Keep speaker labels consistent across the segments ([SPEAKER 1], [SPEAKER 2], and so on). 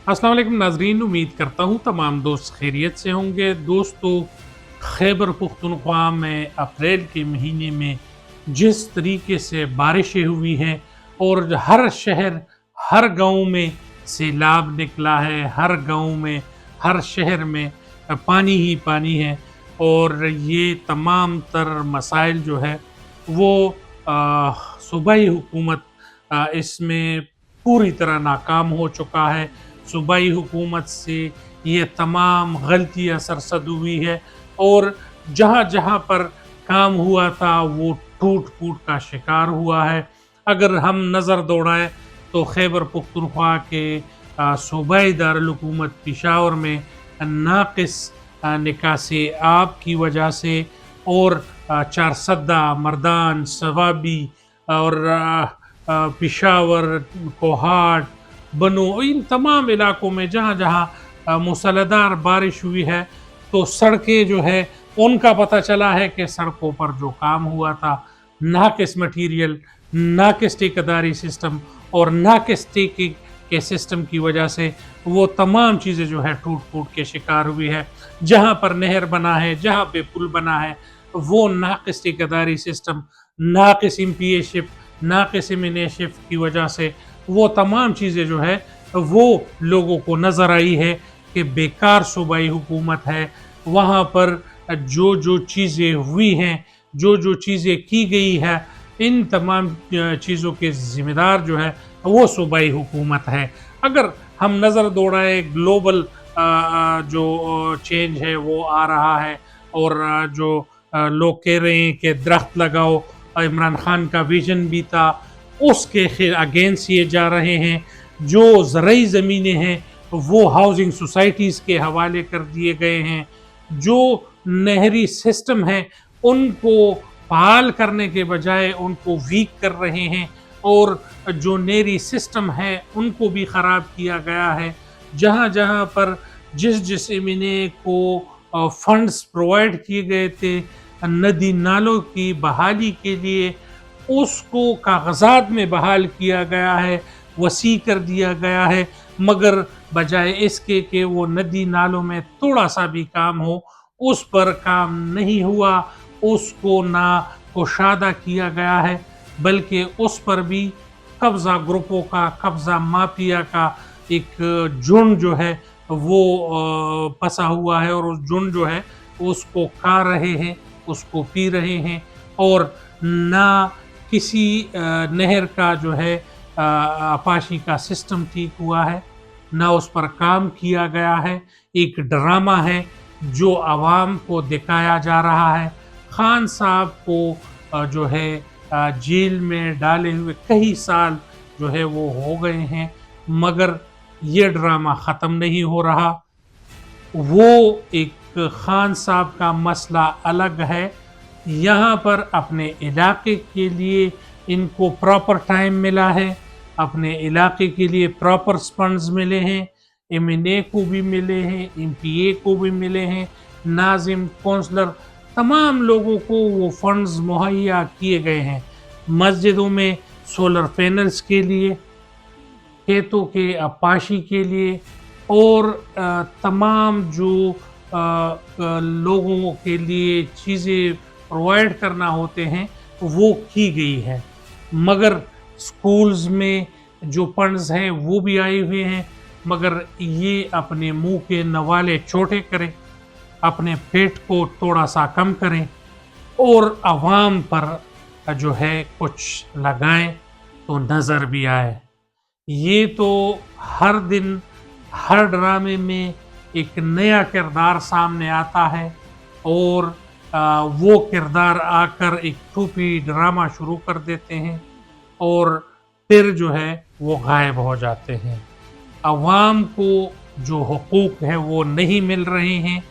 [SPEAKER 1] अस्सलाम वालेकुम नाजरीन, उम्मीद करता हूँ तमाम दोस्त खैरियत से होंगे। दोस्तों, खैबर पुख्तनख्वा में अप्रैल के महीने में जिस तरीके से बारिशें हुई हैं और हर शहर हर गांव में सैलाब निकला है, हर गांव में हर शहर में पानी ही पानी है। और ये तमाम तर मसाइल जो है वो सूबाई हुकूमत इसमें पूरी तरह नाकाम हो चुका है। सूबाई हुकूमत से ये तमाम गलतियाँ सरसद हुई है और जहाँ जहाँ पर काम हुआ था वो टूट फूट का शिकार हुआ है। अगर हम नज़र दौड़ाएं तो खैबर पुख्तनख्वा के सूबाई दारुल हुकूमत पेशावर में नाक़िस निकासी आब की वजह से और चारसद्दा, मर्दान, सवाबी और पेशावर, कोहाट, बनो, इन तमाम इलाकों में जहाँ जहाँ मूसलाधार बारिश हुई है तो सड़कें जो है उनका पता चला है कि सड़कों पर जो काम हुआ था नाकिस मटीरियल, नाकिस ठेकेदारी सिस्टम और नाकिस ठेके के सिस्टम की वजह से वो तमाम चीज़ें जो है टूट फूट के शिकार हुई है। जहाँ पर नहर बना है, जहाँ पे पुल बना है, वो नाकिस ठेकेदारी सिस्टम, नाकिस एमपीए-शिप, नाकिस एमिने-शिप की वजह से वो तमाम चीज़ें जो है वो लोगों को नज़र आई है कि बेकार सूबाई हुकूमत है। वहाँ पर जो जो चीज़ें हुई हैं, जो जो चीज़ें की गई है, इन तमाम चीज़ों के ज़िम्मेदार जो है वो सूबाई हुकूमत है। अगर हम नज़र दौड़ाएँ ग्लोबल जो चेंज है वो आ रहा है और जो लोग कह रहे हैं कि दरख्त लगाओ, इमरान खान का विजन भी था, उसके अगेंस्ट ये जा रहे हैं। जो ज़रई ज़मीनें हैं वो हाउसिंग सोसाइटीज़ के हवाले कर दिए गए हैं। जो नहरी सिस्टम है उनको बहाल करने के बजाय उनको वीक कर रहे हैं और जो नहरी सिस्टम है उनको भी ख़राब किया गया है। जहाँ जहाँ पर जिस जिस एमिने को फंड्स प्रोवाइड किए गए थे नदी नालों की बहाली के लिए, उसको कागजात में बहाल किया गया है, वसी कर दिया गया है, मगर बजाय इसके कि वो नदी नालों में थोड़ा सा भी काम हो, उस पर काम नहीं हुआ। उसको ना कुशादा किया गया है बल्कि उस पर भी कब्ज़ा ग्रुपों का, कब्ज़ा माफिया का एक झुंड जो है वो फंसा हुआ है और उस झुंड जो है उसको खा रहे हैं, उसको पी रहे हैं और ना किसी नहर का जो है आपाशी का सिस्टम ठीक हुआ है, ना उस पर काम किया गया है। एक ड्रामा है जो आवाम को दिखाया जा रहा है। खान साहब को जो है जेल में डाले हुए कई साल जो है वो हो गए हैं, मगर ये ड्रामा ख़त्म नहीं हो रहा। वो एक खान साहब का मसला अलग है। यहाँ पर अपने इलाके के लिए इनको प्रॉपर टाइम मिला है, अपने इलाके के लिए प्रॉपर फंड्स मिले हैं, एमएनए को भी मिले हैं, एमपीए को भी मिले हैं, नाजिम, काउंसलर, तमाम लोगों को वो फंड्स मुहैया किए गए हैं। मस्जिदों में सोलर पैनल्स के लिए, खेतों के आपाशी के लिए और तमाम जो लोगों के लिए चीज़ें प्रोवाइड करना होते हैं वो की गई है। मगर स्कूल्स में जो फंड्स हैं वो भी आए हुए हैं, मगर ये अपने मुंह के नवाले छोटे करें, अपने पेट को थोड़ा सा कम करें और आवाम पर जो है कुछ लगाएं तो नज़र भी आए। ये तो हर दिन हर ड्रामे में एक नया किरदार सामने आता है और वो किरदार आकर एक टूपी ड्रामा शुरू कर देते हैं और फिर जो है वो गायब हो जाते हैं। अवाम को जो हुकूक है वो नहीं मिल रहे हैं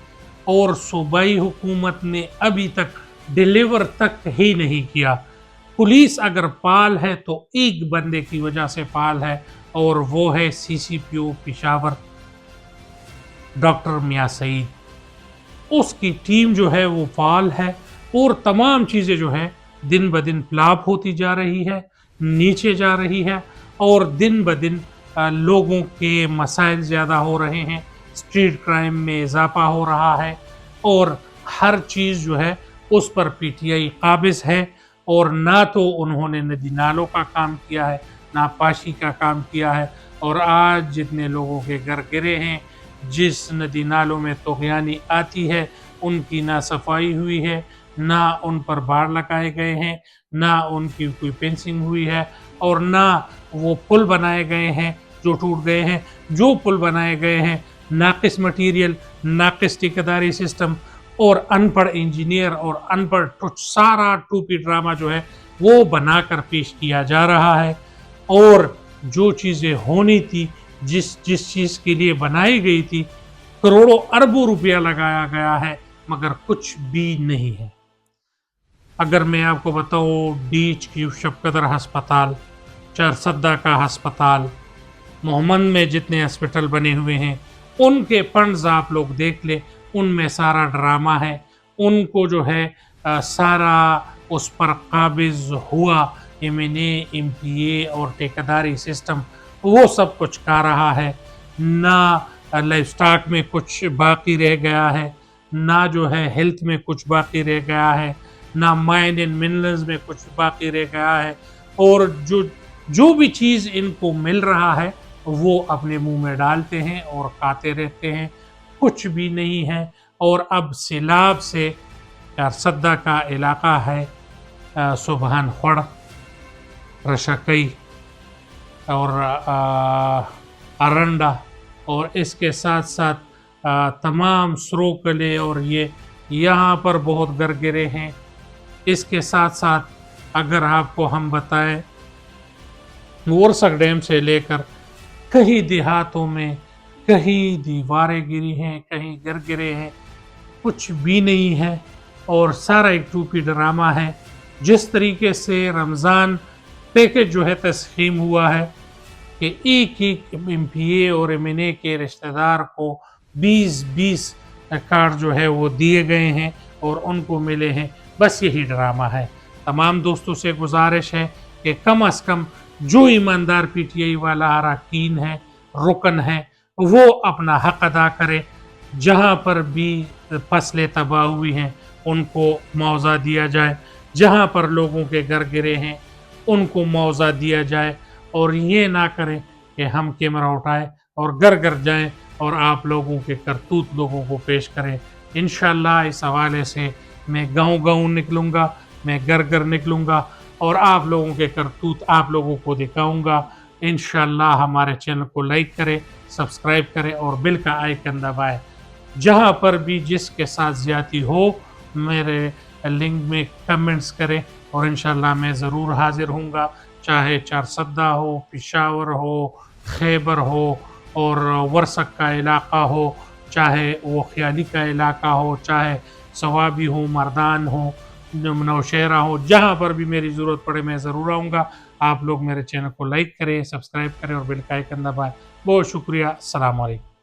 [SPEAKER 1] और सूबाई हुकूमत ने अभी तक डिलीवर तक ही नहीं किया। पुलिस अगर पाल है तो एक बंदे की वजह से पाल है और वो है सीसीपीओ पेशावर डॉक्टर मियां सईद। उसकी टीम जो है वो फाल है और तमाम चीज़ें जो है दिन ब दिन फ्लॉप होती जा रही है, नीचे जा रही है और दिन ब दिन लोगों के मसाइल ज़्यादा हो रहे हैं, स्ट्रीट क्राइम में इजाफा हो रहा है और हर चीज़ जो है उस पर पीटीआई काबिज़ है। और ना तो उन्होंने नदी नालों का काम किया है, ना पाशी का काम किया है। और आज जितने लोगों के घर गिरे हैं, जिस नदी नालों में तोगयानी आती है उनकी ना सफाई हुई है, ना उन पर बाड़ लगाए गए हैं, ना उनकी कोई फेंसिंग हुई है, और ना वो पुल बनाए गए हैं जो टूट गए हैं। जो पुल बनाए गए हैं नाकिस मटीरियल, नाकिस ठेकेदारी सिस्टम और अनपढ़ इंजीनियर और अनपढ़ सारा टूपी ड्रामा जो है वो बनाकर पेश किया जा रहा है। और जो चीज़ें होनी थी, जिस जिस चीज़ के लिए बनाई गई थी, करोड़ों अरबों रुपया लगाया गया है, मगर कुछ भी नहीं है। अगर मैं आपको बताऊँ, डीच की शबकदर हस्पताल, चारसद्दा का हस्पताल, मोहम्मद में जितने हॉस्पिटल बने हुए हैं, उनके फंड्स आप लोग देख ले, उनमें सारा ड्रामा है। उनको जो है सारा उस पर काबिज हुआ एमएनए, एमपीए और ठेकेदारी सिस्टम, वो सब कुछ खा रहा है। ना लाइफ स्टॉक में कुछ बाकी रह गया है, ना जो है हेल्थ में कुछ बाकी रह गया है, ना माइन एंड मिनरल्स में कुछ बाकी रह गया है। और जो भी चीज़ इनको मिल रहा है वो अपने मुंह में डालते हैं और खाते रहते हैं, कुछ भी नहीं है। और अब सैलाब से चारसद्दा का इलाका है, सुबहान खोड़, रशकई और अरंडा, और इसके साथ साथ तमाम सरोकले और ये यहाँ पर बहुत घर गिरे हैं। इसके साथ साथ अगर आपको हम बताएं, वर्सक डैम से लेकर कहीं देहातों में कहीं दीवारें गिरी हैं, कहीं घर गिरे हैं, कुछ भी नहीं है और सारा एक टूपी ड्रामा है। जिस तरीके से रमज़ान पैकेज जो है तस्लीम हुआ है कि एक एक एमपीए और एमएनए के रिश्तेदार को 20-20 कार्ड जो है वो दिए गए हैं और उनको मिले हैं, बस यही ड्रामा है। तमाम दोस्तों से गुजारिश है कि कम अज़ कम जो ईमानदार पीटीआई वाला अरकान है, रुकन है, वो अपना हक अदा करे। जहाँ पर भी फसलें तबाह हुई हैं उनको मुआवजा दिया जाए, जहाँ पर लोगों के घर गिरे हैं उनको मुआवजा दिया जाए, और ये ना करें कि हम कैमरा उठाएं और घर घर जाएं और आप लोगों के करतूत लोगों को पेश करें। इंशाअल्लाह इस हवाले से मैं गाँव-गाँव निकलूँगा, मैं घर घर निकलूँगा और आप लोगों के करतूत आप लोगों को दिखाऊँगा। इंशाअल्लाह हमारे चैनल को लाइक करें, सब्सक्राइब करें और बेल का आइकन दबाएं। जहाँ पर भी जिसके साथ ज़्यादती हो मेरे लिंक में कमेंट्स करें और इंशाअल्लाह मैं ज़रूर हाज़िर हूँगा, चाहे चारसद्दा हो, पेशावर हो, खैबर हो और वर्सक का इलाका हो, चाहे वो ख्याली का इलाका हो, चाहे सवाबी हो, मर्दान हो, नौशहरा हो, जहाँ पर भी मेरी ज़रूरत पड़े मैं ज़रूर आऊँगा। आप लोग मेरे चैनल को लाइक करें, सब्सक्राइब करें और बेल का आइकन दबाएं। बहुत शुक्रिया। अस्सलाम वालेकुम।